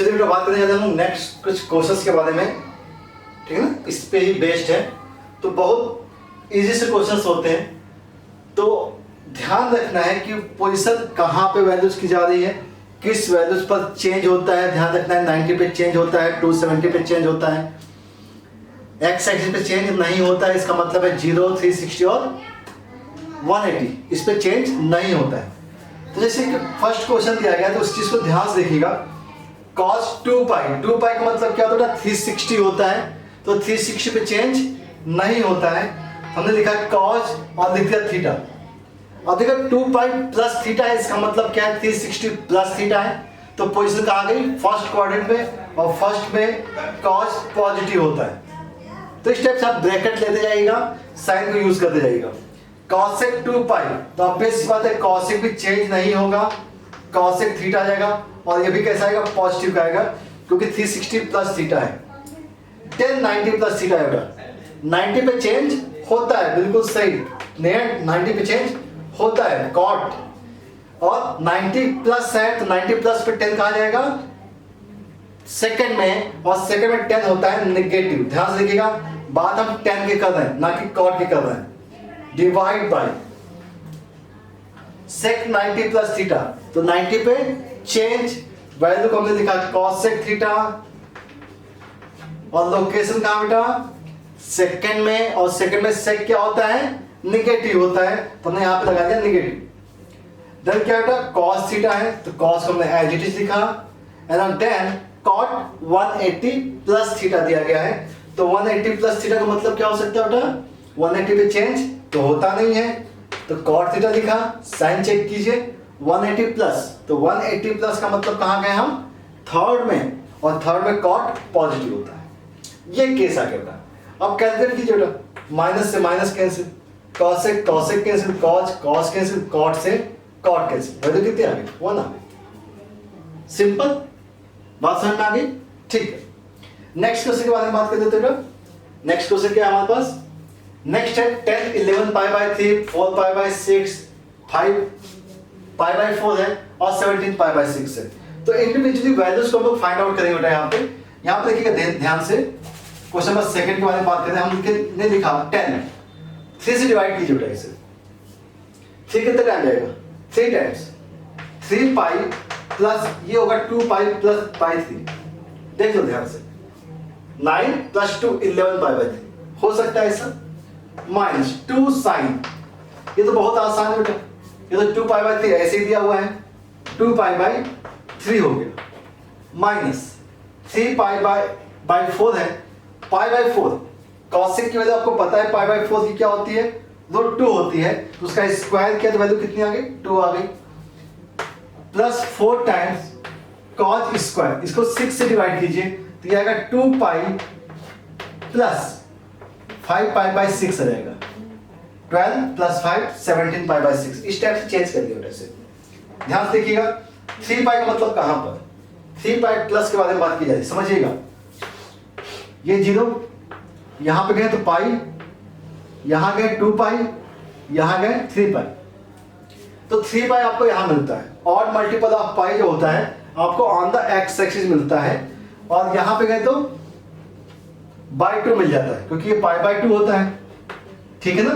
चलिए बेटा बात करने जाते हैं हम नेक्स्ट कुछ क्वेश्चंस के बारे में, ठीक है ना, इस पे ही बेस्ड है। तो बहुत इजी से क्वेश्चंस होते हैं, तो ध्यान रखना है कि पोजीशन कहाँ पे वैल्यूज की जा रही है, किस वैल्यूज पर चेंज होता है। ध्यान रखना है 90 पे चेंज होता है, 270 पे चेंज होता है, एक्स एक्सिस पे चेंज नहीं होता है। इसका मतलब है 0, 360 और 180, इस पे चेंज नहीं होता है। तो जैसे कि फर्स्ट क्वेश्चन दिया गया तो उस चीज को ध्यान से देखिएगा। cos 2 पाई का मतलब क्या होता है, 360 होता है, तो 360 पे चेंज नहीं होता है। हमने लिखा cos और लिख दिया थीटा। अब देखो 2 पाई प्लस थीटा है, इसका मतलब क्या है, 360 प्लस थीटा है। तो पोजीशन कहाँ गई, फर्स्ट क्वाड्रेंट में, और फर्स्ट में cos पॉजिटिव होता है। तो इस टाइप से आप ब्रैकेट लेते जाइएगा, साइन को यूज करते जाइएगा। cosec 2 पाई, तो ऑब्वियस बात है cosec भी चेंज नहीं होगा, cosec थीटा आ जाएगा, और ये भी कैसा आएगा, पॉजिटिव का आएगा, क्योंकि 360 प्लस थीटा है। 1090 प्लस थीटा है बेटा, 90 पे चेंज होता है, बिल्कुल सही, 90 पे चेंज होता है cot, और 90 प्लस है तो 90 प्लस पे 10 कहा जाएगा सेकंड में, और सेकंड में 10 होता है नेगेटिव। ध्यान से देखिएगा, बात हम 10 के कर रहे हैं, ना कि cot की कर रहे हैं। Divide by sec 90 plus theta, तो 90 पे चेंज, वैल्यू को हमने लिखा cosec थीटा, और लोकेशन कहां बेटा, सेकंड में, और सेकंड में sec क्या होता है, निगेटिव होता है, तो हमने यहां पे लगा दिया निगेटिव। देन क्या बेटा, cos थीटा है, तो cos को हमने एज इट इज लिखा, and then cot 180 plus theta दिया गया है। तो 180 प्लस थीटा का मतलब क्या हो सकता है बेटा, 180 पे चेंज तो होता नहीं है, तो cot थीटा लिखा, साइन चेक कीजिए, 180 प्लस, तो 180 प्लस का मतलब कहां गए हम, थर्ड में, और थर्ड में cot पॉजिटिव होता है। ये केस आ गया बेटा। अब कैलकुलेट कीजिए बेटा, माइनस से माइनस कैंसिल, cos से cosec cancel, cos cancel, cot से cot कैंसिल, वैल्यू कितनी आ गई, 1 आ गई। सिंपल बात समझ में आ गई, ठीक है। नेक्स्ट क्वेश्चन के बारे में बात कर देते हैं। नेक्स्ट क्वेश्चन क्या है हमारे पास, नेक्स्ट है 10 11 pi by 3, 4 pi by 6, 5 pi by 4 है, और 17 पाई बाय 6 है। तो इंडिविजुअली वैल्यूज को हम लोग फाइंड आउट करेंगे बेटा। यहाँ पे देखिएगा ध्यान से, क्वेश्चन नंबर सेकंड के बारे में बात करें। हम ने लिखा 10, 3 से डिवाइड कीजिए बेटा इसे। 3 कितने टाइम जाएगा, 3 टाइम्स, 3 पाई प्लस ये होगा 2 पाई प्लस बाय 3, देख लो ध्यान से, 9 प्लस 2 11 पाई बाय 3 हो सकता है ऐसा, माइनस 2 साइन, ये तो बहुत आसान है बेटा, ये तो 2 पाई बाय 3 ऐसे ही दिया हुआ है, 2 पाई बाय 3 हो गया, माइनस 3 पाई बाय 4 है, पाई बाय 4, cosec की वैल्यू आपको पता है, पाई बाय 4 की क्या होती है, √2 होती है, तो उसका स्क्वायर किया तो वैल्यू कितनी आ गई, 2 आ गई, प्लस 4 टाइम्स cos स्क्वायर, इसको 6 से डिवाइड कीजिए, तो ये आएगा 2 पाई प्लस 5 पाई बाय 6 आ जाएगा, 12 प्लस 5 17 पाई बाय 6, इस टाइप से चेंज कर दिया बेटा से। ध्यान से देखिएगा, 3 पाई का मतलब कहां पर, 3 पाई प्लस के बारे में बात की जाए, समझिएगा, ये 0 यहां पे गए तो पाई, यहां गए 2 पाई, यहां गए 3 पाई, तो 3 पाई आपको यहां मिलता है, ऑड मल्टीपल ऑफ पाई जो होता है आपको ऑन द एक्स एक्सिस मिलता है, और यहां पे गए तो बाय 2 मिल जाता है, क्योंकि ये पाई बाय 2 होता है, ठीक है ना,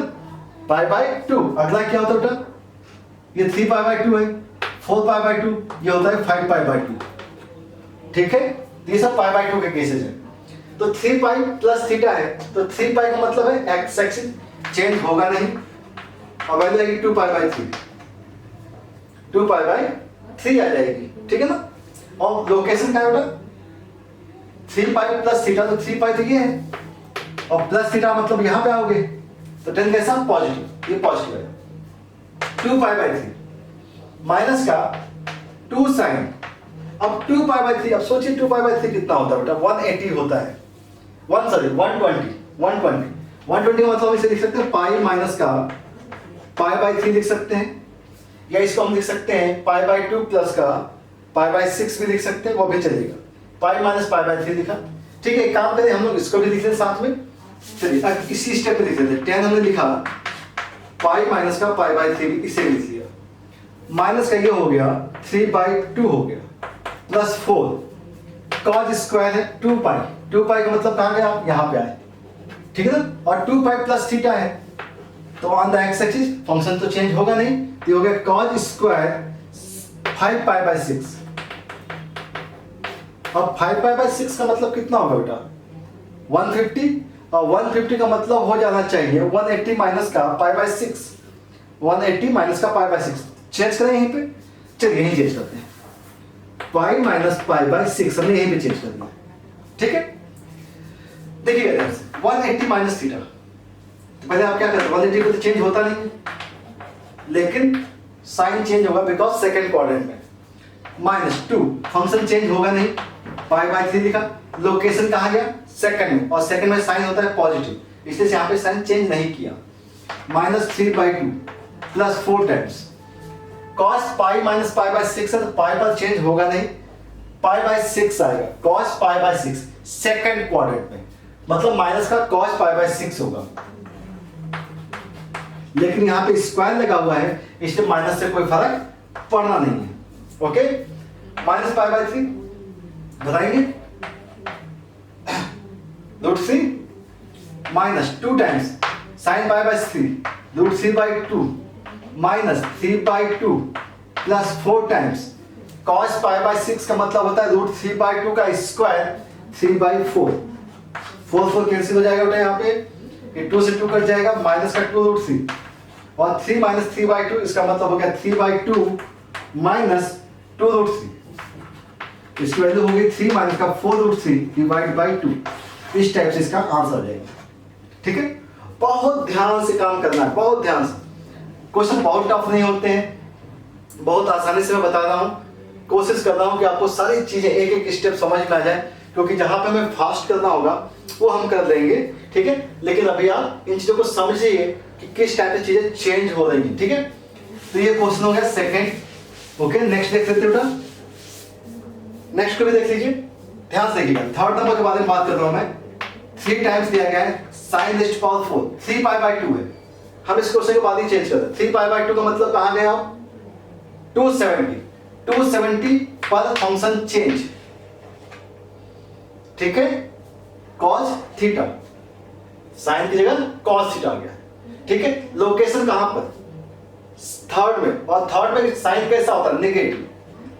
पाई बाय 2। अगला क्या होता है बेटा, ये 3 पाई बाय 2 है, 4 पाई बाय 2, ये होता है 5 पाई बाय 2, ठीक है, ये सब पाई बाय 2 के केसेस हैं। तो 3 पाई प्लस थीटा है, तो 3 पाई का मतलब है एक्स एक्सिस चेंज होगा नहीं, और वैल्यू आएगी 2 पाई बाय 3, 2 पाई बाय 3 आ जाएगी, ठीक है ना। और लोकेशन क्या है बेटा, 3 पाई प्लस थीटा, तो 3 पाई तो ये है, और प्लस थीटा मतलब यहां पे आओगे, तो 10 कैसा पॉजिटिव, ये पॉजिटिव है, 2 पाई बाय 3 माइनस का 2 साइन, अब 2 पाई बाय 3, अब सोचिए 2 पाई बाय 3 कितना होता है बेटा, 180 होता है, 120 मतलब इसे लिख सकते हैं पाई माइनस का पाई बाय 3 लिख सकते हैं, या इसको हम लिख सकते हैं पाई बाय 2 प्लस का पाई बाय 6 भी लिख सकते हैं, वो भी चलेगा, पाई माइनस पाई बाय 3 लिखा, ठीक है। एक काम करें, हम लोग इसको भी लिख लें साथ में, चलिए इसी स्टेप पे लिख लेते हैं। 10 हमने लिखा, पाई माइनस का पाई बाय 3 इसे लिख लिया, माइनस का ये हो गया 3/2 हो गया, प्लस 4 कॉज स्क्वायर है 2 पाई, 2 पाई का मतलब कहाँ गया, यहाँ पे आए, ठीक है ना, और 2 पाई प्लस थीटा है, तो on the x axis function तो चेंज होगा नहीं, तो हो गया कॉज स्क्वायर 5 पाई बाय 6। अब 5 पाई बाय 6 का मतलब कितना होगा बेटा 150, और 150 का मतलब हो जाना चाहिए 180 माइनस का पाई बाय 6, 180 माइनस का पाई बाय 6। चेंज करें यहीं पे, चलिए यहीं चेंज करते हैं, पाई माइनस पाई बाय 6 हमने यहीं पे चेंज कर दिया, ठीक है। देखिएगा 180 माइनस थीटा, तो पहले आप क्या करते हैं 180 को तो चेंज होता नहीं है, लेकिन साइन चेंज होगा बिकॉज सेकंड क्वाड्रेंट में, माइनस 2 फंक्शन चेंज होगा नहीं, पाई बाय 3 लिखा, लोकेशन कहाँ गया सेकंड में, और सेकंड में साइन होता है पॉजिटिव, इसलिए यहाँ पे साइन चेंज नहीं किया, minus 3/2 plus 4 times cos pi minus pi by 6 है, तो पाई पर चेंज होगा नहीं, पाई बाय 6 आएगा, cos pi by 6 second quadrant में, मतलब माइनस का cos पाई बाय 6 होगा, लेकिन यहाँ पे स्क्वायर लगा हुआ है इसलिए माइनस से कोई फर्क पड़ना नहीं है, ओके। माइनस पाई बाय 3 बताएंगे, √3 minus 2 times sine pi by 3 √3/2 minus 3/2 plus 4 times cos pi by 6 का मतलब होता है √3/2 का स्क्वायर 3/4, 4 कैंसिल हो जाएगा बेटा, यहाँ पे ये 2 से 2 कट जाएगा, माइनस का 2 √3 और 3 माइनस 3/2 इसका मतलब हो गया 3/2 माइनस 2 √3, इसकी वैल्यू होगी 3 माइनस का 4 √3 डिवाइड बाई 2, इस टाइप से इसका आंसर आ जाएगा, ठीक है। बहुत ध्यान से काम करना है, बहुत ध्यान से, क्वेश्चन बहुत टफ नहीं होते हैं, बहुत आसानी से मैं बता रहा हूँ, कोशिश कर रहा हूँ कि आपको सारी चीजें एक एक स्टेप समझ में आ जाए, क्योंकि जहां पे हमें फास्ट करना होगा वो हम कर लेंगे, ठीक है, लेकिन अभी आप इन चीजों को समझिए कि किस टाइप से चीजें चेंज हो रही हैं, ठीक है। तो ये क्वेश्चन हो गया सेकंड, ओके। नेक्स्ट देख लेते बेटा, नेक्स्ट को भी देख लीजिए, ध्यान से देखिएगा, थर्ड नंबर के बारे में बात कर रहा हूं मैं, 3 टाइम्स दिया गया है sin raised to power 4, 3 pi by 2 है, हम इस क्वेश्चन के बाद ही चेंज करते हैं, 3 पाई बाय 2 का मतलब कहां गए आप 270 पर फंक्शन चेंज, ठीक है, cos थीटा, साइन की जगह cos थीटा आ गया, ठीक है। लोकेशन कहां पर थर्ड में, और थर्ड में साइन कैसा होता है नेगेटिव,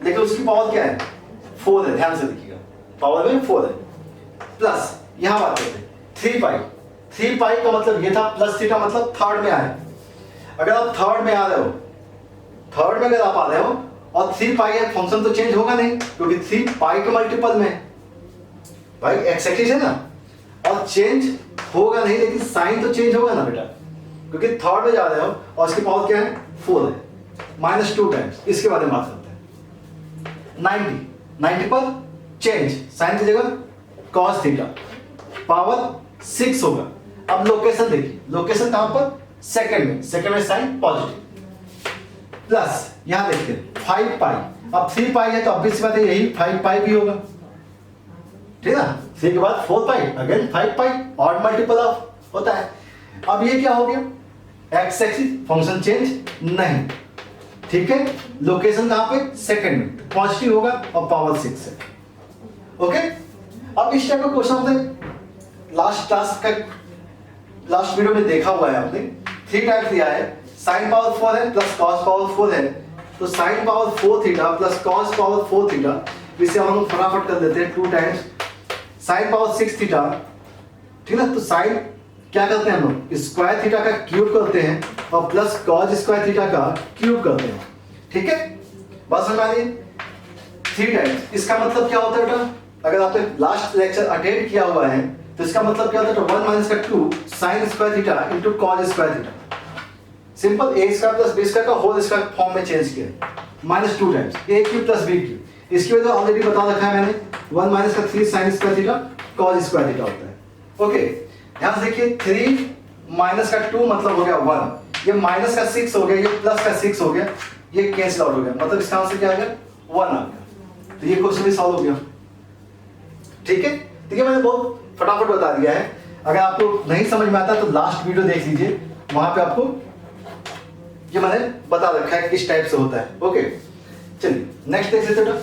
लेकिन उसकी पावर क्या है 4 है, ध्यान से देखिएगा, पावर में 4 है, प्लस यहां बात करते हैं 3 पाई का मतलब ये था, प्लस थीटा मतलब थर्ड में आए, अगर आप थर्ड में आ रहे हो, थर्ड में अगर आप आ रहे हो और 3 पाई है, फंक्शन तो चेंज होगा नहीं, क्योंकि 3 पाई के मल्टीपल में भाई एक्स एक्सिस है ना, और चेंज होगा नहीं, लेकिन साइन तो चेंज होगा ना बेटा, क्योंकि थर्ड में जा रहे हो और इसकी पावर क्या है 4 है, माइनस 2 टाइम्स, इसके बारे में बात करते हैं। 90 पर चेंज, साइन की जगह cos थीटा, पावर 6 होगा। अब लोकेशन देखिए, लोकेशन कहां पर सेकंड में साइन पॉजिटिव, प्लस यहां देखिए 5 पाई, अब 3 पाई है तो अब सी बात है यही 5 पाई भी होगा, ठीक है ना, 3 के बाद 4 पाई again 5 pi, odd multiple of होता है। अब ये क्या हो गया एक्स एक्सिस, फंक्शन चेंज नहीं, ठीक है, लोकेशन कहां पे सेकंड में, पॉजिटिव होगा और पावर 6 है, ओके। अब इस टाइप का क्वेश्चन होता लास्ट क्लास का, लास्ट वीडियो में देखा हुआ है आपने, 3 टाइप दिया है, साइन पावर 4 है प्लस कॉस पावर 4 है, तो sine power 4 theta plus cos power 4 theta, इसे हम फटाफट कर देते हैं 2 टाइम्स साइन पावर 6 थीटा, ठीक है ना, तो साइन क्या करते हैं हम लोग स्क्वायर थीटा का क्यूब करते हैं और प्लस कॉस स्क्वायर थीटा का क्यूब करते हैं, ठीक है, बस समझ आ रही है। 3 टाइम्स, इसका मतलब क्या होता है बेटा, अगर आपने लास्ट लेक्चर अटेंड किया हुआ है तो इसका मतलब क्या होता है 1 माइनस का 2 sine square theta into cos square theta, simple a square plus b square का होल स्क्वायर फॉर्म में चेंज किया, minus 2 times a cube plus b cube, इसकी वजह ऑलरेडी बता रखा है मैंने, 1 माइनस का 3 sine square theta cos square theta होता है, ओके। ध्यान से देखिए 3 माइनस का 2 मतलब हो गया 1, ये माइनस का 6 हो गया, ये प्लस का 6 हो गया, ये कैंसिल आउट हो गया, मतलब इसका आंसर क्या आ गया 1 आ गया, तो ये क्वेश्चन भी सॉल्व हो गया, ठीक है। देखिए मैंने बहुत फटाफट बता दिया है, अगर आपको नहीं समझ में आता तो लास्ट वीडियो देख लीजिए, वहां पे आपको ये मैंने बता रखा है किस टाइप से होता है, ओके। चलिए नेक्स्ट देख लेते हैं,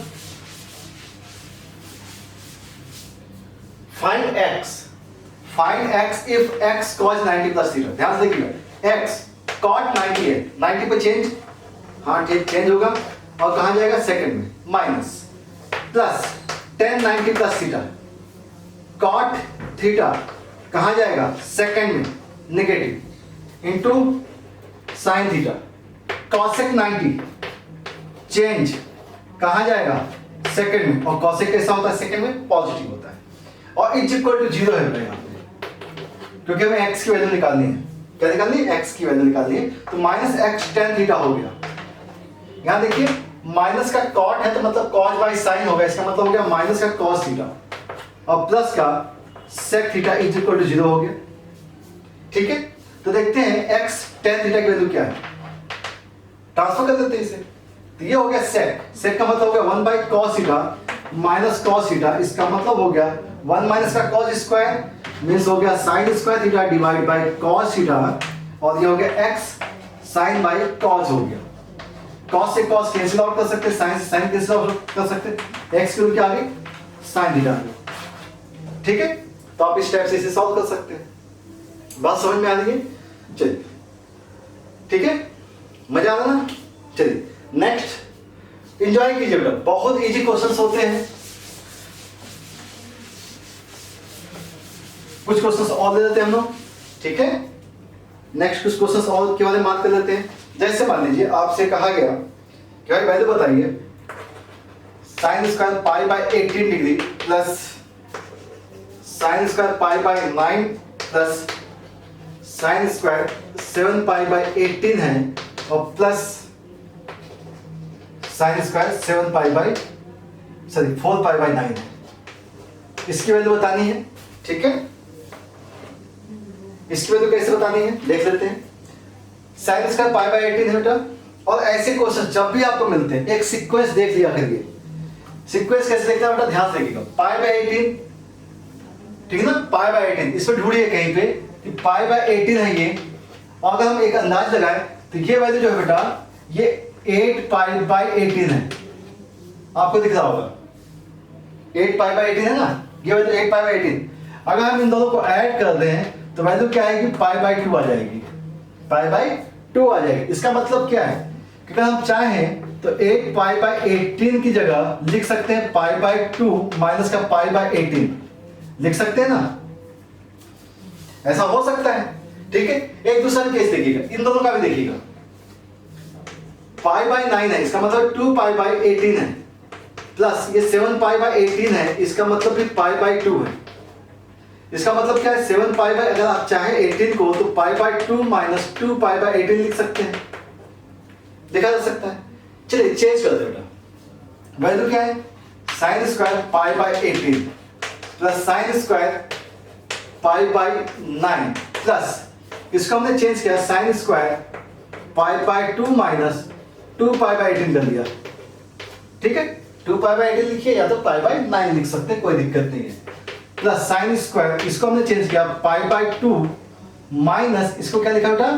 find x if x cos 90 plus theta. ध्यान से देखिएगा, x cot 90 है, 90 पे चेंज, हाँ ठीक चेंज होगा, और कहाँ जाएगा सेकंड में, minus plus tan 90 plus theta, cot theta कहाँ जाएगा सेकंड में negative, into sine theta, cosec 90 change कहाँ जाएगा सेकंड में, और cosec कैसा होता है सेकंड में, पॉजिटिव होता है, और इज इक्वल टू 0 है यहाँ पे, क्योंकि हमें x की वैल्यू निकालनी है। क्या निकालनी है, x की वैल्यू निकालनी है, तो माइनस x tan थीटा हो गया। यहाँ देखिए माइनस का cot है तो मतलब cos बाई साइन होगा, इसका मतलब हो गया माइनस का cos थीटा, और प्लस का sec theta is equal to 0 हो गया। ठीक है, तो देखते हैं x tan थीटा की वैल्यू क्या है, ट्रांसफर कर देते हैं इसे, तो ये हो गया sec का मतलब हो गया 1 by cos theta minus cos theta, इसका मतलब हो गया 1 माइनस का cos स्क्वायर मीन्स हो गया sin square theta divide by cos theta, और ये हो गया x sin बाई cos हो गया। cos से cos कैंसिल आउट कर सकते, sin से sin कैंसिल आउट कर सकते, x की वैल्यू क्या आ गई sin थीटा। ठीक है, तो आप इस टाइप से इसे सॉल्व कर सकते हैं। बात समझ में आ रही है? चलिए ठीक है, मजा आ रहा ना? चलिए नेक्स्ट एंजॉय कीजिए बेटा, बहुत इजी क्वेश्चंस होते हैं। कुछ क्वेश्चंस और ले लेते हैं हम लोग, ठीक है। नेक्स्ट कुछ क्वेश्चंस और के बारे में बात कर लेते हैं। जैसे मान लीजिए आपसे कहा गया कि भाई वैल्यू बताइए sine square pi by 18 degree plus sine square pi by 9 plus sine square 7 pi by 18 है, और plus sine square 4 pi by 9 है। इसकी वैल्यू बतानी है, ठीक है। इसकी वैल्यू कैसे बतानी है देख लेते हैं। साइन स्क्वायर पाई बाई 18 है बेटा, और ऐसे क्वेश्चन जब भी आपको मिलते हैं एक सीक्वेंस देख लिया करिए। सीक्वेंस कैसे देखना है बेटा, ध्यान से देखिएगा। पाई बाई 18, ठीक है ना, पाई बाई 18 इसमें ढूंढिए कहीं पे कि पाई बाई 18 है ये, और अगर हम एक अंदाज लगाएं तो ये वैल्यू जो है बेटा ये 8 पाई बाई 18 है, आपको दिख रहा होगा 8 पाई बाई 18 है ना, ये वैल्यू 8 पाई बाई 18। अगर हम इन दोनों को ऐड कर दें तो वैल्यू क्या आएगी, पाई बाई 2 आ जाएगी, पाई बाई 2 आ जाएगी। इसका मतलब क्या है कि अगर हम चाहें तो 8 पाई बाई 18 की जगह लिख सकते हैं पाई बाई 2 माइनस का पाई बाई 18 लिख सकते हैं ना, ऐसा हो सकता है। ठीक है, एक दूसरा केस देखिएगा, इन दोनों का भी देखिएगा। पाई बाई 9 है, इसका मतलब 2 पाई बाई 18 है, प्लस ये 7 पाई बाई 18 है, इसका मतलब भी पाई बाई 2 है। इसका मतलब क्या है, 7 पाई बाई, अगर आप चाहें 18 को तो pi by 2 minus 2 pi by 18 लिख सकते हैं, देखा जा सकता है। चलिए चेंज कर दे बेटा, वैल्यू क्या है, sine square pi by 18 plus sine square pi by 9 plus इसको हमने चेंज किया sine square pi by 2 minus 2 pi by 18 कर दिया। ठीक है, 2 पाई बाई 18 लिखिए या तो पाई बाई 9 लिख सकते हैं, कोई दिक्कत नहीं है। प्लस साइन स्क्वायर इसको हमने चेंज किया पाई बाई 2 माइनस इसको क्या लिखा बेटा,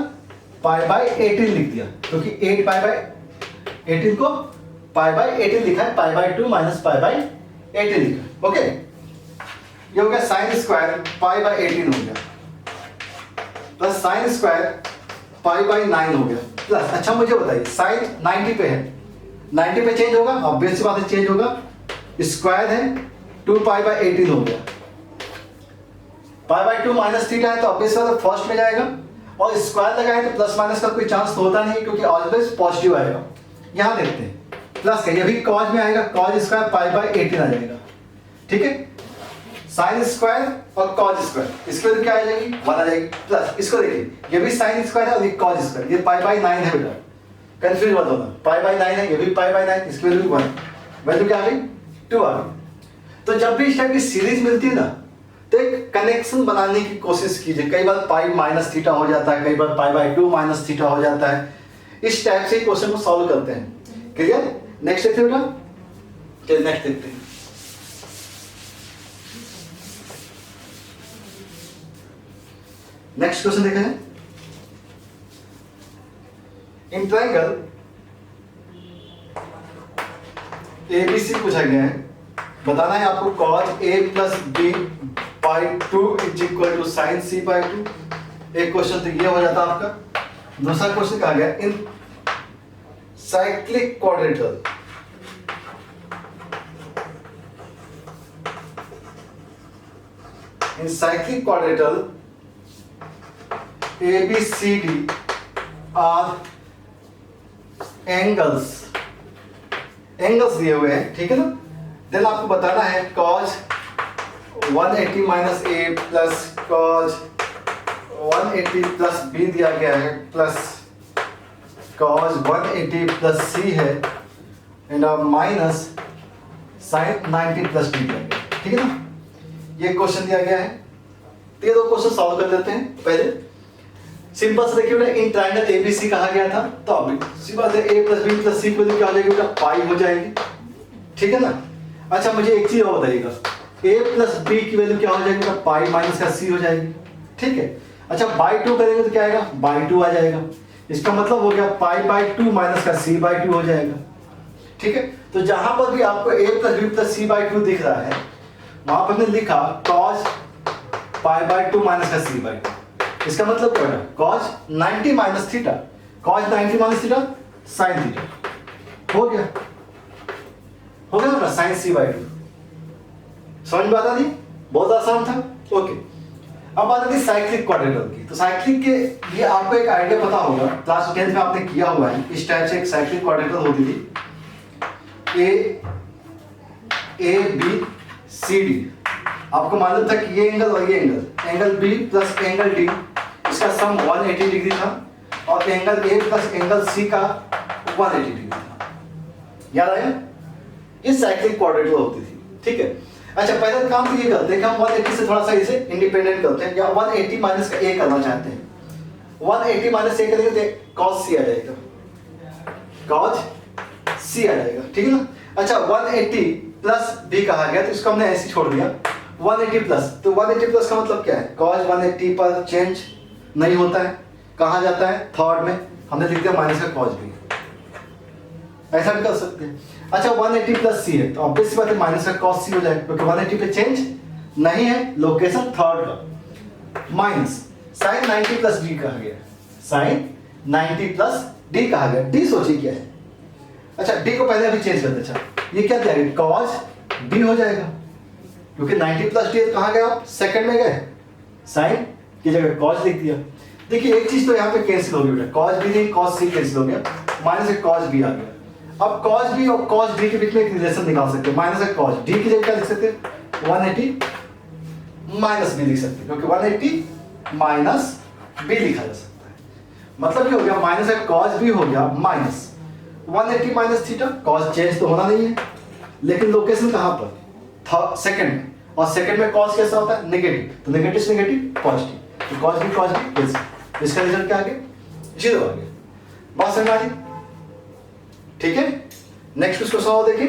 पाई बाई 18 लिख दिया, क्योंकि 8 पाई बाई 18 को पाई बाई 18 लिखा है, pi by 2 minus pi by 18 लिखा। ओके, ये हो गया साइन स्क्वायर पाई बाई 18 हो गया, plus sine square pi by 9 हो गया, प्लस अच्छा मुझे बताइए साइन 90 पे है, 90 पे चेंज होगा, ऑब्वियस सी बात है चेंज होगा। स्क्वायर है 2 पाई बाई 18 हो गया, पाई बाई 2 माइनस थीटा है तो ऑब्वियस बात है फर्स्ट में जाएगा, और स्क्वायर लगा है तो प्लस माइनस का कोई चांस तो होता नहीं, क्योंकि ऑलवेज पॉजिटिव आएगा। यहां देखते हैं प्लस का, ये भी कॉज में आएगा, कॉज स्क्वायर पाई बाई 18 आ जाएगा। ठीक है, साइन स्क्वायर और कॉज स्क्वायर, इसके वजह क्या आ जाएगी 1 आ जाएगी, प्लस इसको देखिए ये भी साइन स्क्वायर है और ये कॉज स्क्वायर, ये पाई बाई 9 है बेटा, कंफ्यूज मत होना, पाई बाई 9 है, ये भी पाई बाई 9, इसकी वैल्यू 1, वैल्यू क्या आ गई 2 आ गई। तो जब भी इस टाइप की सीरीज मिलती है ना तो एक कनेक्शन बनाने की कोशिश कीजिए। कई बार पाई माइनस थीटा हो जाता है, कई बार पाई बाई 2 माइनस थीटा हो जाता है, इस टाइप से क्वेश्चन को सॉल्व करते हैं। क्लियर, नेक्स्ट देखते हैं बेटा, चलिए नेक्स्ट देखते हैं। नेक्स्ट क्वेश्चन देखा है, इन ट्रायंगल ABC पूछा गया है, बताना है आपको cos A plus B by two is equal to sine C by two. एक क्वेश्चन तो ये हो जाता आपका। दूसरा क्वेश्चन कहा गया in cyclic quadrilateral ABCD are angles दिए हुए हैं, ठीक है ना। देन आपको बताना है cos 180 माइनस ए प्लस cos 180 प्लस बी दिया गया है प्लस cos 180 प्लस सी है and minus sin 90 plus D दिया गया है, ठीक है ना। ये क्वेश्चन दिया गया है, तो ये दो क्वेश्चन सॉल्व कर लेते हैं। पहले सिंपल से देखिए बेटा, इन ट्रायंगल एबीसी कहा गया था, तो अब सी बात है a प्लस बी प्लस सी की वैल्यू क्या हो जाएगी बेटा, पाई हो जाएगी, ठीक है ना। अच्छा मुझे एक चीज और बताइएगा, a प्लस बी की वैल्यू क्या हो जाएगी बेटा, पाई माइनस का सी हो जाएगी, ठीक है। अच्छा बाई टू करेंगे तो क्या आएगा, बाई टू आ जाएगा। इसका मतलब हो गया पाई बाई टू माइनस का सी बाई टू हो जाएगा, ठीक है। तो जहां पर भी आपको a plus B plus C by two दिख रहा है, वहां पर हमने लिखा cos pi by two minus का सी बाई टू। इसका मतलब क्या है, cos 90 minus theta, cos 90 minus theta sin theta हो गया ना, sin c बाई टू। समझ में आता थी, बहुत आसान था, ओके। अब बात आती है साइक्लिक क्वाड्रेटल की। तो साइक्लिक के लिए आपको एक आइडिया पता होगा, क्लास 10th में आपने किया हुआ है। इस टाइप से एक साइक्लिक क्वाड्रेटल होती थी, ए बी सी डी। आपको मालूम था कि ये एंगल और ये angle B plus angle D, इसका सम 180 डिग्री था, और angle A plus angle C का 180 डिग्री था। याद आया, ये साइक्लिक क्वाड्रेटल होती थी, ठीक है। अच्छा पहला काम तो ये करते हैं कि हम 180 से थोड़ा सा इसे इंडिपेंडेंट करते हैं, या 180 माइनस का ए करना चाहते हैं। 180 माइनस ए करेंगे तो cos c आ जाएगा, cos c आ जाएगा, ठीक है ना। अच्छा 180 प्लस b कहा गया, तो इसको हमने ऐसे छोड़ दिया 180 प्लस। तो 180 प्लस का मतलब क्या है, cos 180 पर चेंज नहीं होता है, कहाँ जाता है, थर्ड में। हमने लिख दिया माइनस का cos b, ऐसा भी कर सकते हैं। अच्छा 180 प्लस सी है, तो ऑब्वियस बात है माइनस का cos c हो जाएगा, क्योंकि 180 पे चेंज नहीं है, लोकेशन थर्ड का। माइनस sin 90 प्लस d कहा गया, sin 90 प्लस d कहा गया। d सोचिए क्या है, अच्छा d को पहले अभी चेंज कर दे। अच्छा ये क्या दिया गया, cos b हो जाएगा, क्योंकि 90 प्लस डी कहाँ गए आप, सेकंड में गए, साइन की जगह cos लिख दिया। देखिए एक चीज तो यहाँ पे कैंसिल हो गई बेटा, cos b नहीं cos c कैंसिल हो गया, माइनस से cos b आ गया। अब cos b और cos d के बीच में एक रिलेशन निकाल सकते हैं, माइनस से cos d की जगह क्या लिख सकते हैं, 180 माइनस b लिख सकते हैं, क्योंकि 180 माइनस b लिखा जा सकता है। मतलब ये हो गया माइनस से cos b हो गया minus 180 minus theta. cos change तो होना नहीं है, लेकिन लोकेशन कहाँ पर, सेकंड में, और सेकंड में cos कैसा होता है, नेगेटिव, तो नेगेटिव से नेगेटिव पॉजिटिव, तो cos b कैंसिल। इसका रिजल्ट क्या आ गया, 0 आ गया। बात समझ आ रही, ठीक है। नेक्स्ट कुछ क्वेश्चन और देखिए,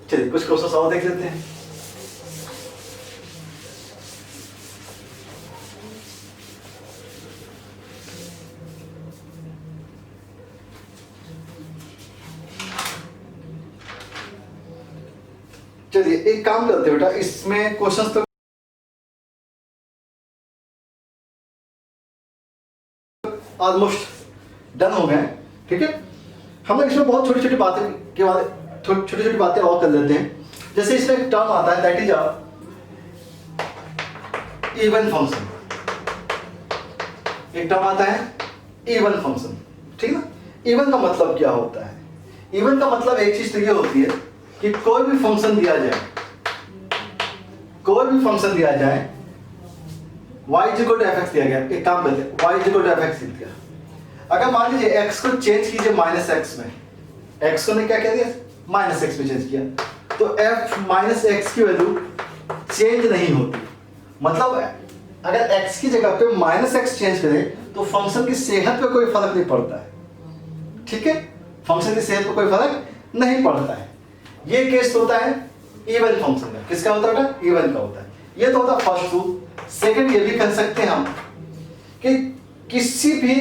चलिए कुछ क्वेश्चन और देख लेते हैं। चलिए एक काम करते हैं बेटा, इसमें क्वेश्चंस तो ऑलमोस्ट डन हो गए, ठीक है। हम लोग इसमें बहुत छोटी छोटी बातें के बाद छोटी छोटी बातें और कर लेते हैं। जैसे इसमें एक टर्म आता है, दैट इज इवन फंक्शन। एक टर्म आता है इवन फंक्शन, ठीक ना। इवन का मतलब क्या होता है, इवन का मतलब एक चीज तो ये होती है कि कोई भी फंक्शन दिया जाए, y is equal to fx दिया गया। एक काम करते हैं, y is equal to fx लिख दिया। अगर मान लीजिए x को चेंज कीजिए माइनस x में, x को ने क्या कह दिया, माइनस x में चेंज किया, तो f माइनस x की वैल्यू चेंज नहीं होती। मतलब अगर x की जगह पे माइनस x चेंज करें तो फंक्शन की सेहत पे कोई फर्क नहीं पड़ता है, ठीक है। फंक्शन की सेहत पे कोई फर्क नहीं पड़ता है। ये केस होता है इवन फंक्शन का। किसका होता है, इवन का होता है। ये तो होता है फर्स्ट रूल। सेकंड ये भी कर सकते हैं हम कि किसी भी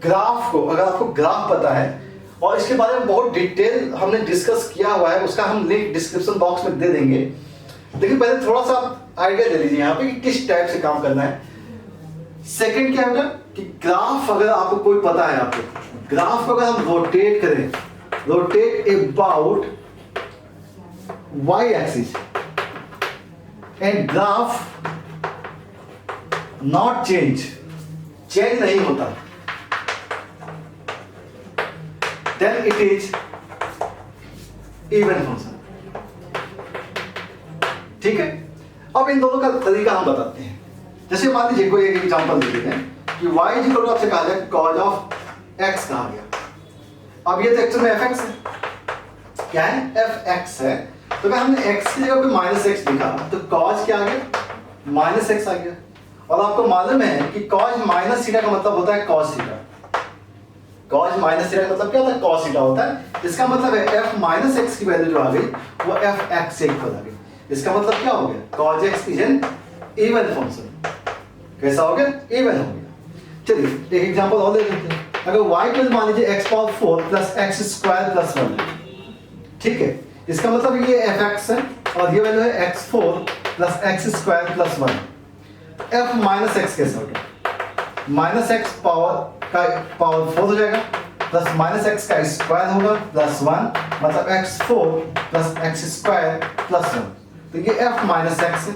ग्राफ को, अगर आपको ग्राफ पता है और इसके बारे में बहुत डिटेल हमने डिस्कस किया हुआ है, उसका हम लिंक डिस्क्रिप्शन बॉक्स में दे देंगे। देखिए पहले थोड़ा सा आइडिया दे लीजिए यहाँ पे कि किस टाइप से काम करना है। सेकंड क्या होगा कि ग्राफ अगर आपको कोई पता है, आपको ग्राफ को अगर हम रोटेट करें, rotate about y axis and graph not change नहीं होता, then it is even function. ठीक है, अब इन दोनों का तरीका हम बताते हैं। जैसे मान लीजिए कोई एक एग्जांपल दे देते हैं कि y इक्वल टू आपसे कहा जाए cos ऑफ x कहा गया। अब ये तो एक्चुअल में fx है, क्या है fx है, तो अगर हमने x की जगह पे माइनस एक्स लिखा तो cos क्या आ गया, माइनस एक्स आ गया। और आपको मालूम है कि cos माइनस थीटा का मतलब होता है cos theta, cos minus theta का मतलब क्या होता है, cos थीटा होता है। इसका मतलब है f माइनस एक्स की वैल्यू जो आ गई वो fx से इक्वल आ गई। इसका मतलब क्या हो गया, cos x is an even function. कैसा हो गया, इवन हो गया। चलिए एक एग्जांपल और ले लेते हैं। अगर y इक्वल मान लीजिए x power 4 plus x square plus 1 है, ठीक है, इसका मतलब ये fx है और ये वैल्यू है x4 plus x square plus 1। f minus x कैसे हो गया, माइनस एक्स पावर 4 हो जाएगा प्लस माइनस एक्स का स्क्वायर होगा प्लस 1, मतलब x4 plus x square plus 1। तो ये f माइनस एक्स है,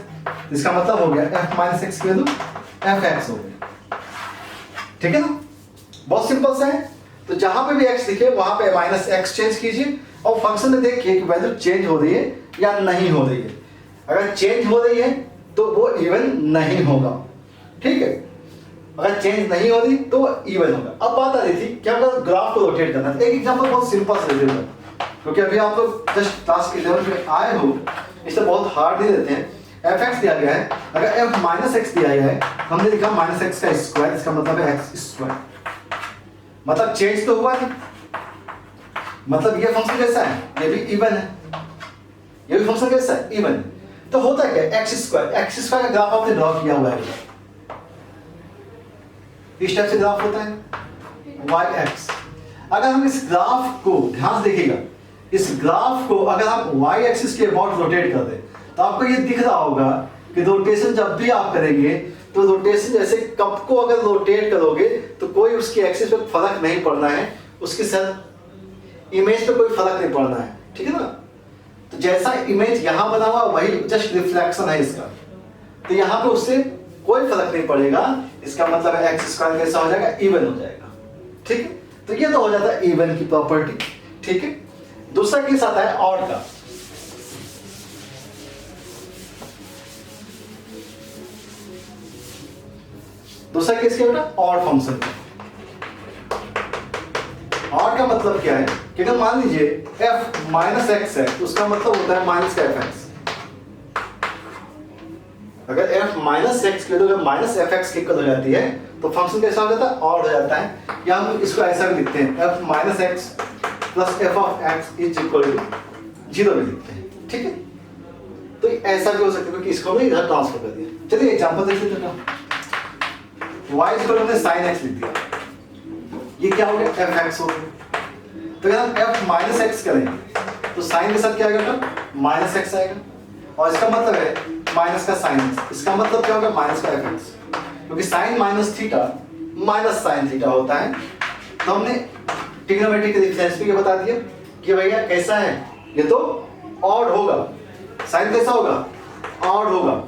इसका मतलब हो गया f माइनस एक्स की वैल्यू fx हो गई। ठीक है ना, बहुत सिंपल सा है। तो जहां पे भी x दिखे वहां पे माइनस एक्स चेंज कीजिए और फंक्शन में देखिए कि वैल्यू चेंज हो रही है या नहीं हो रही है। अगर चेंज हो रही है तो वो इवन नहीं होगा, ठीक है, अगर चेंज नहीं हो रही तो इवन होगा। अब बात आ रही थी कि अगर ग्राफ को रोटेट करना है, एक एग्जांपल बहुत सिंपल से दे दूंगा, क्योंकि अभी आप लोग जस्ट क्लास 11 में आए हो, इससे बहुत हार्ड नहीं देते हैं। fx दिया गया है, अगर f माइनस एक्स दिया गया है, हमने लिखा माइनस एक्स का स्क्वायर, इसका मतलब है एक्स स्क्वायर, मतलब चेंज तो हुआ नहीं, मतलब ये फंक्शन कैसा है, ये भी इवन है, ये भी फंक्शन कैसा है, इवन है। तो होता है क्या, एक्स स्क्वायर का ग्राफ आपने ड्रॉ किया हुआ है, इस टाइप से ग्राफ होता है वाई एक्स। अगर हम इस ग्राफ को ध्यान से देखिएगा, इस ग्राफ को अगर आप वाई एक्सिस के अबाउट रोटेट कर दें तो आपको ये दिख रहा होगा कि रोटेशन जब भी आप करेंगे तो रोटेशन जैसे कप को अगर रोटेट करोगे तो कोई उसकी एक्सिस पे फर्क नहीं पड़ना है, उसकी सर इमेज पे कोई फर्क नहीं पड़ना है, ठीक है ना। तो जैसा इमेज यहां बना हुआ वही जस्ट रिफ्लेक्शन है इसका, तो यहां पे उससे कोई फर्क नहीं पड़ेगा। इसका मतलब है एक्स स्क्वायर कैसा हो जाएगा, इवन हो जाएगा, ठीक है। तो ये तो हो जाता है इवन की प्रॉपर्टी, ठीक है। दूसरा केस आता है ऑड का। दूसरा केस क्या बेटा, ऑड फंक्शन। ऑड का मतलब क्या है कि अगर मान लीजिए f माइनस एक्स है तो उसका मतलब होता है माइनस का fx। अगर f माइनस एक्स की वैल्यू माइनस fx की इक्वल हो जाती है तो फंक्शन कैसा हो जाता है, ऑड हो जाता है। या हम इसको ऐसा भी लिखते हैं f minus x plus f of x is equal to 0 भी लिखते हैं, ठीक है। तो ऐसा भी हो सकता है क्योंकि इसको हमने इधर ट्रांसफर कर दिया। चलिए एग्जांपल देख लेते हैं। y इक्वल टू हमने sin x लिख दिया, ये क्या हो गया, fx हो गया। तो अगर हम f माइनस एक्स करें तो sin के साथ क्या आएगा, माइनस एक्स आएगा, और इसका मतलब है माइनस का sin x, इसका मतलब क्या होगा, माइनस का fx, क्योंकि sin minus theta minus sin theta होता है। तो हमने ट्रिग्नोमेट्रिक रिफरेंस पे ये बता दिया कि भैया कैसा है, ये तो ऑड होगा, sin कैसा होगा, ऑड होगा।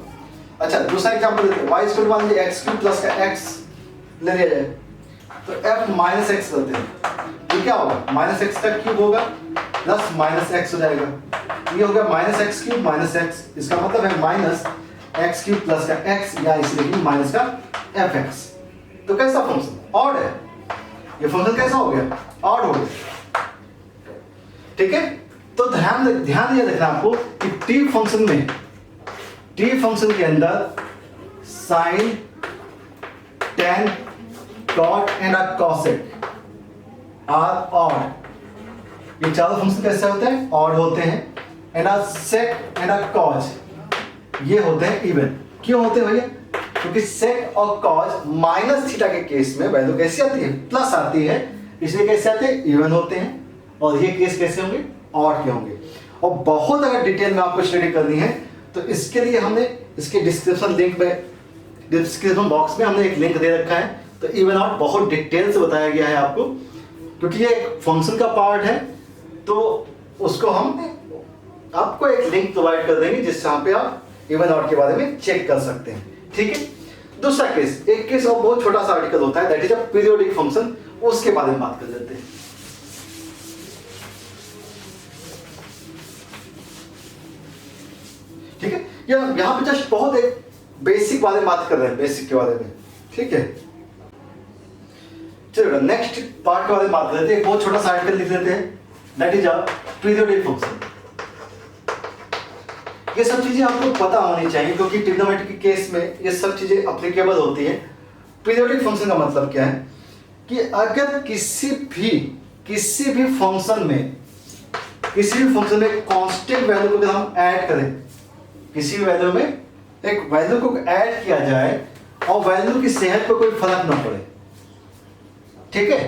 अच्छा दूसरा एग्जांपल लेते हैं, y इक्वल टू मान लीजिए x क्यूब प्लस का x ले लिया जाए तो f माइनस एक्स करते हैं, ये क्या होगा, माइनस एक्स का क्यूब होगा प्लस माइनस एक्स हो जाएगा, ये हो गया minus x cube minus x, इसका मतलब है माइनस एक्स क्यूब प्लस का एक्स, या इसलिए माइनस का एफ एक्स। तो कैसा फंक्शन, ऑड है, ये फंक्शन कैसा हो गया, ऑड हो गया, ठीक है। तो ध्यान ये रखना आपको कि टी फंक्शन में, टी फंक्शन के अंदर sine, tan, cot and cosec are odd. ये चारों फंक्शन कैसे होते हैं, ऑड होते हैं। एंड sec एंड cos ये होते हैं इवन। क्यों होते हैं भैया, क्योंकि sec और cos माइनस थीटा के केस में वैल्यू कैसी आती है, प्लस आती है, इसलिए कैसे आते हैं, इवन होते हैं। और ये केस कैसे होंगे, ऑड के होंगे। और बहुत अगर डिटेल में आपको स्टडी करनी है तो इसके लिए हमने इसके डिस्क्रिप्शन बॉक्स में हमने एक लिंक दे रखा है। तो इवन आउट बहुत डिटेल से बताया गया है आपको, क्योंकि ये एक फंक्शन का पार्ट है, तो उसको हम आपको एक लिंक प्रोवाइड कर देंगे जिससे यहाँ पे आप इवन आउट के बारे में चेक कर सकते हैं। ठीक है, दूसरा केस, एक केस और बहुत छोटा सा आर्टिकल होता है, that is a periodic function, उसके बारे में बात कर लेते हैं। ठीक है, यहाँ पे जस्ट बहुत एक बेसिक बारे में बात कर रहे हैं, बेसिक के बारे में। ठीक है, चलो नेक्स्ट पार्ट के बारे में बात कर लेते हैं। बहुत छोटा सा आर्टिकल लिख लेते हैं, that is a periodic function. ये सब चीजें आपको पता होनी चाहिए, क्योंकि ट्रिग्नोमेट्री के केस में ये सब चीजें एप्लीकेबल होती हैं। पीरियोडिक फंक्शन का मतलब क्या है कि अगर किसी भी फंक्शन में कांस्टेंट वैल्यू को अगर हम ऐड करें, किसी भी वैल्यू में एक वैल्यू को ऐड किया जाए और वैल्यू की सेहत पर कोई फर्क न पड़े। ठीक है,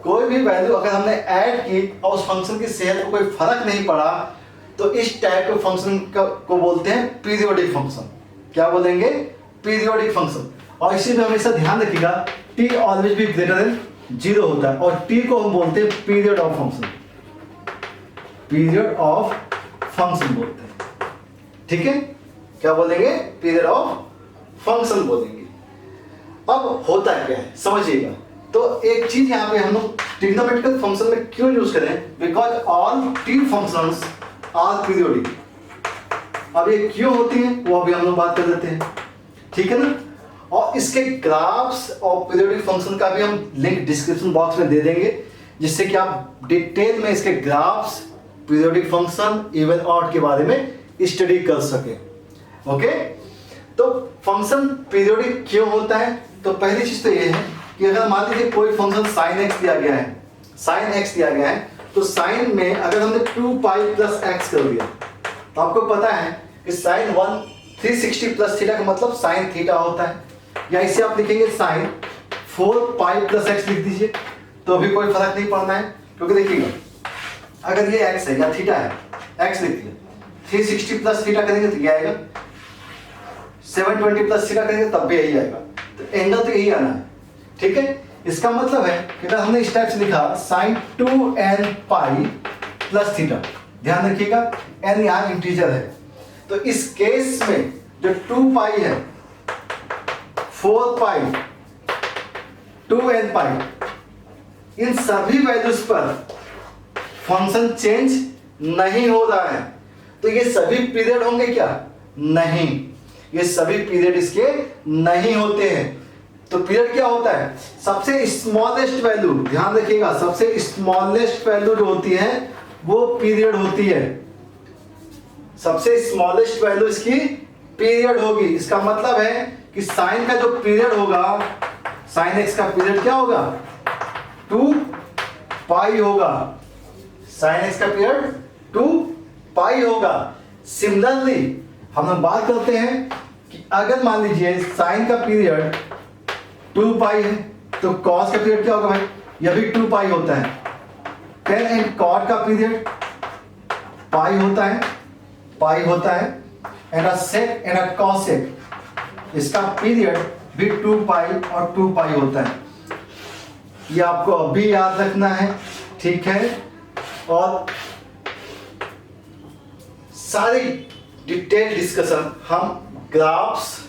कोई भी वैल्यू अगर हमने ऐड की और उस फंक्शन की सेहत को कोई फर्क नहीं पड़ा, तो इस टाइप के फंक्शन को बोलते हैं पीरियोडिक फंक्शन। क्या बोलेंगे? Periodic function. और इसी में हमेशा ध्यान रखिएगा, t ऑलवेज भी ग्रेटर देन 0 होता है, और t को हम बोलते हैं period of function, period of function बोलते हैं। ठीक है, क्या बोलेंगे? पीरियड ऑफ फंक्शन बोलेंगे। अब होता क्या है समझिएगा। तो एक चीज यहाँ पे हम लोग ट्रिग्नोमेट्रिकल फंक्शन में क्यों यूज करें, because all t functions are periodic. अब ये क्यों होती है वो अभी हम लोग बात कर लेते हैं। ठीक है ना, और इसके ग्राफ्स और पीरियोडिक फंक्शन का भी हम लिंक डिस्क्रिप्शन बॉक्स में दे देंगे, जिससे कि आप डिटेल में इसके graphs, periodic function, even odd के बारे में स्टडी कर सके। ओके, तो फंक्शन पीरियोडिक क्यों होता है? तो पहली चीज तो ये है कि अगर मान लीजिए कोई फंक्शन sin x दिया गया है, तो sin में अगर हमने 2 पाई प्लस x कर दिया, तो आपको पता है कि sin 360 प्लस थीटा का मतलब sin थीटा होता है, या इसे आप लिखेंगे sin 4 पाई प्लस x लिख दीजिए, तो भी कोई फर्क नहीं पड़ना है। क्योंकि देखिएगा, अगर ये x है या थीटा है, x लिख दिया, 360 प्लस थीटा करेंगे तो क्या आएगा, 720 प्लस थीटा करेंगे तब भी यही आएगा, तो एंगल तो यही आना है। ठीक है, इसका मतलब है कि अगर हमने इस टाइप से लिखा sin 2n pi plus theta, ध्यान रखिएगा n यहाँ इंटीजर है, तो इस केस में जो 2 पाई है, 4 पाई, 2n पाई, इन सभी वैल्यूज पर फंक्शन चेंज नहीं हो रहा है। तो ये सभी पीरियड होंगे क्या? नहीं, ये सभी पीरियड इसके नहीं होते हैं। तो पीरियड क्या होता है? सबसे स्मॉलेस्ट वैल्यू, ध्यान रखिएगा, सबसे स्मॉलेस्ट वैल्यू जो होती है वो पीरियड होती है। सबसे स्मॉलेस्ट वैल्यू इसकी पीरियड होगी। इसका मतलब है कि साइन का जो पीरियड होगा, साइन एक्स का पीरियड क्या होगा? 2 पाई होगा। साइन एक्स का पीरियड 2 पाई होगा। सिमिलरली हम लोग बात करते हैं कि अगर मान लीजिए साइन का पीरियड 2 पाई है, तो कॉस का पीरियड क्या होगा भाई? यह भी 2 पाई होता है। टेन एंड कॉट का पीरियड पाई होता है, and a sec and a cosec, इसका पीरियड भी 2 पाई और 2 पाई होता है। ये आपको अभी याद रखना है, ठीक है। और सारी डिटेल डिस्कशन हम ग्राफ्स,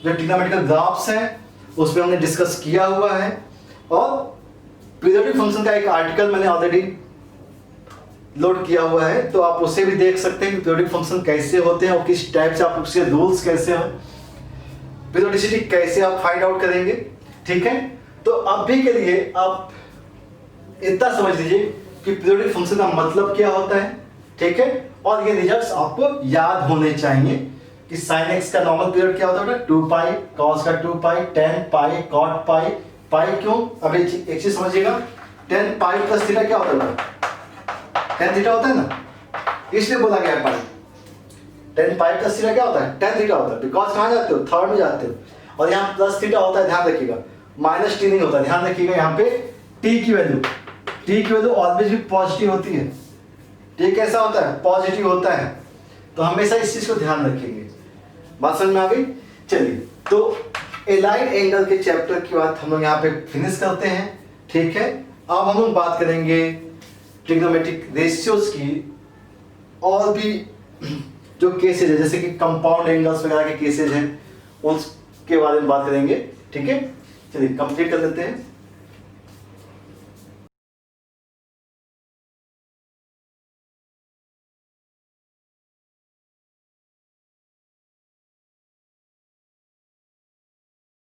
जो ट्रिग्नोमेट्रिकल ग्राफ्स हैं उसमें हमने डिस्कस किया हुआ है, और पीरियोडिक फंक्शन का एक आर्टिकल मैंने ऑलरेडी लोड किया हुआ है, तो आप उसे भी देख सकते हैं कि पीरियोडिक फंक्शन कैसे होते हैं और किस टाइप से आप उसके रूल्स कैसे हैं, पीरियोडिसिटी कैसे आप फाइंड आउट करेंगे, ठीक है। तो अभी के लिए आप इतना समझ लीजिए कि पीरियोडिक फंक्शन का मतलब क्या होता है, ठीक है। और ये रिजल्ट्स आपको याद होने चाहिए कि sin x का नॉर्मल पीरियड क्या होता है? 2 पाई, cos का 2 पाई, tan पाई, cot पाई। पाई क्यों? अब एक चीज समझिएगा, tan पाई प्लस थीटा क्या होता है? tan थीटा होता है ना, इसलिए बोला गया है पाई। tan पाई प्लस थीटा क्या होता है? tan थीटा होता है। बिकॉज कहाँ जाते हो? थर्ड में जाते हो। और यहाँ प्लस थीटा होता है, ध्यान रखिएगा, माइनस टी नहीं होता, ध्यान रखिएगा। यहाँ पे t की वैल्यू ऑलवेज भी पॉजिटिव होती है। t कैसा होता है? पॉजिटिव होता है। तो हमेशा इस चीज को ध्यान रखेंगे। बात समझ में आ गई? चलिए, तो एलाइड एंगल के चैप्टर की बात हम लोग यहाँ पे फिनिश करते हैं, ठीक है। अब हम लोग बात करेंगे ट्रिग्नोमेट्रिक रेशियोज की, और भी जो केसेज है जैसे कि कंपाउंड एंगल्स वगैरह के केसेज हैं, उसके बारे में बात करेंगे, ठीक है। चलिए कंप्लीट कर लेते हैं।